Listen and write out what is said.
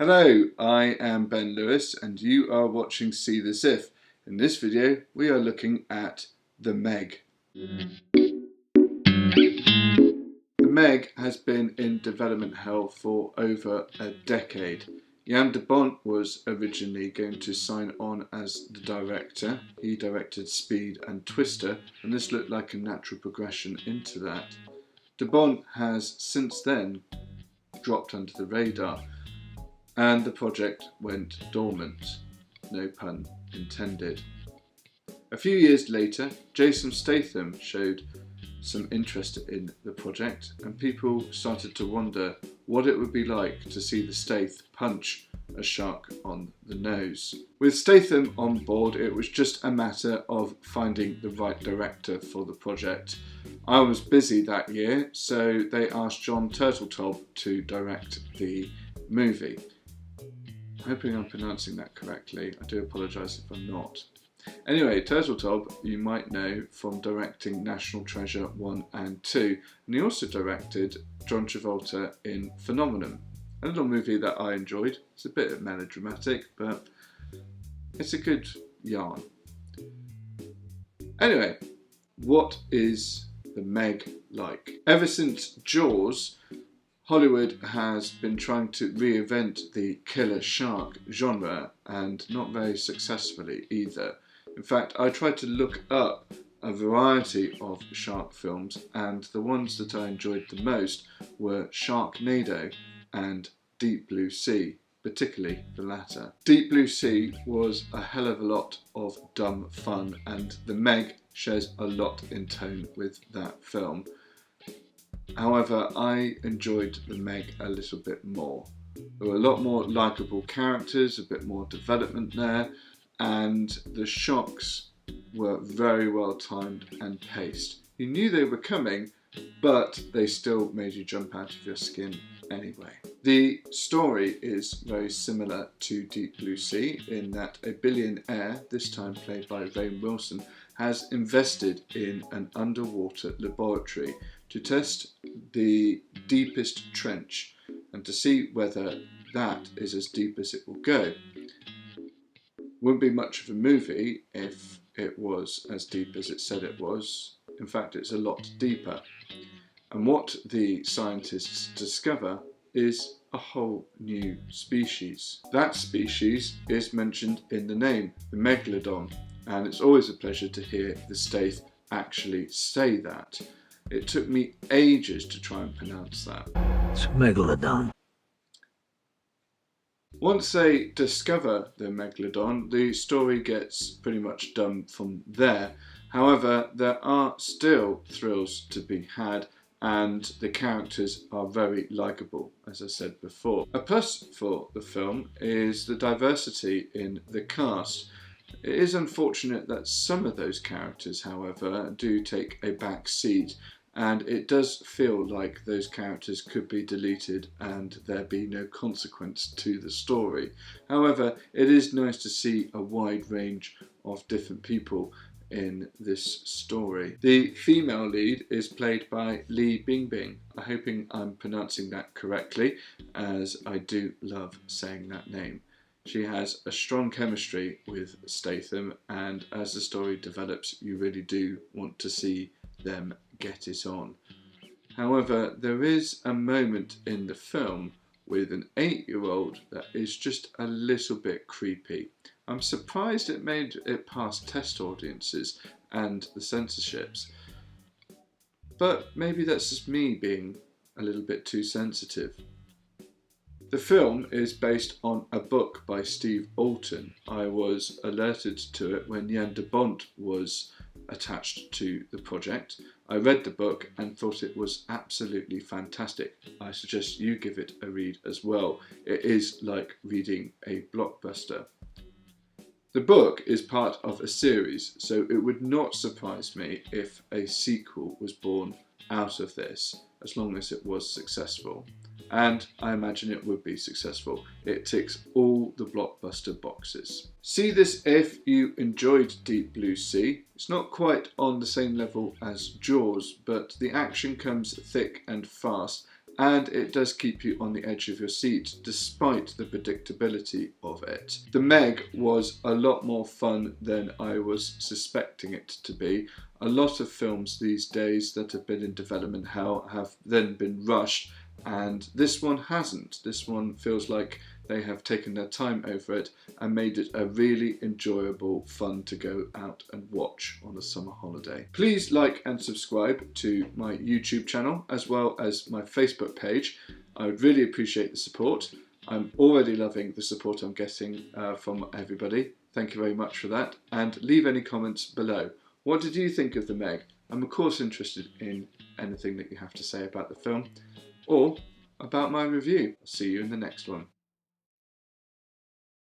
Hello, I am Ben Lewis and you are watching See This If. In this video we are looking at The Meg. The Meg has been in development hell for over a decade. Jan de Bont was originally going to sign on as the director. He directed Speed and Twister, and this looked like a natural progression into that. De Bont has since then dropped under the radar, and the project went dormant, no pun intended. A few years later, Jason Statham showed some interest in the project, and people started to wonder what it would be like to see the Stath punch a shark on the nose. With Statham on board, it was just a matter of finding the right director for the project. I was busy that year, so they asked John Turteltaub to direct the movie. I'm hoping I'm pronouncing that correctly. I do apologise if I'm not. Anyway, Turteltaub you might know from directing National Treasure 1 and 2, and he also directed John Travolta in Phenomenon, a little movie that I enjoyed. It's a bit melodramatic, but it's a good yarn. Anyway, what is The Meg like? Ever since Jaws, Hollywood has been trying to reinvent the killer shark genre, and not very successfully either. In fact, I tried to look up a variety of shark films, and the ones that I enjoyed the most were Sharknado and Deep Blue Sea, particularly the latter. Deep Blue Sea was a hell of a lot of dumb fun, and The Meg shares a lot in tone with that film. However, I enjoyed The Meg a little bit more. There were a lot more likeable characters, a bit more development there, and the shocks were very well timed and paced. You knew they were coming, but they still made you jump out of your skin anyway. The story is very similar to Deep Blue Sea in that a billionaire, this time played by Rainn Wilson, has invested in an underwater laboratory to test the deepest trench and to see whether that is as deep as it will go. Wouldn't be much of a movie if it was as deep as it said it was. In fact, it's a lot deeper. And what the scientists discover is a whole new species. That species is mentioned in the name, the megalodon, and it's always a pleasure to hear the Stath actually say that. It took me ages to try and pronounce that. It's megalodon. Once they discover the megalodon, the story gets pretty much done from there. However, there are still thrills to be had, and the characters are very likeable, as I said before. A plus for the film is the diversity in the cast. It is unfortunate that some of those characters, however, do take a back seat, and it does feel like those characters could be deleted and there be no consequence to the story. However, it is nice to see a wide range of different people in this story. The female lead is played by Li Bingbing. I'm hoping I'm pronouncing that correctly, as I do love saying that name. She has a strong chemistry with Statham, and as the story develops you really do want to see them get it on. However, there is a moment in the film with an 8-year-old that is just a little bit creepy. I'm surprised it made it past test audiences and the censorships, but maybe that's just me being a little bit too sensitive. The film is based on a book by Steve Alton. I was alerted to it when Jan de Bont was attached to the project. I read the book and thought it was absolutely fantastic. I suggest you give it a read as well. It is like reading a blockbuster. The book is part of a series, so it would not surprise me if a sequel was born out of this, as long as it was successful. And I imagine it would be successful. It ticks all the blockbuster boxes. See this if you enjoyed Deep Blue Sea. It's not quite on the same level as Jaws, but the action comes thick and fast, and it does keep you on the edge of your seat despite the predictability of it. The Meg was a lot more fun than I was suspecting it to be. A lot of films these days that have been in development have then been rushed, and this one hasn't. This one feels like they have taken their time over it and made it a really enjoyable fun to go out and watch on a summer holiday. Please like and subscribe to my YouTube channel as well as my Facebook page. I would really appreciate the support. I'm already loving the support I'm getting from everybody. Thank you very much for that, and leave any comments below. What did you think of The Meg? I'm of course interested in anything that you have to say about the film or about my review. I'll see you in the next one.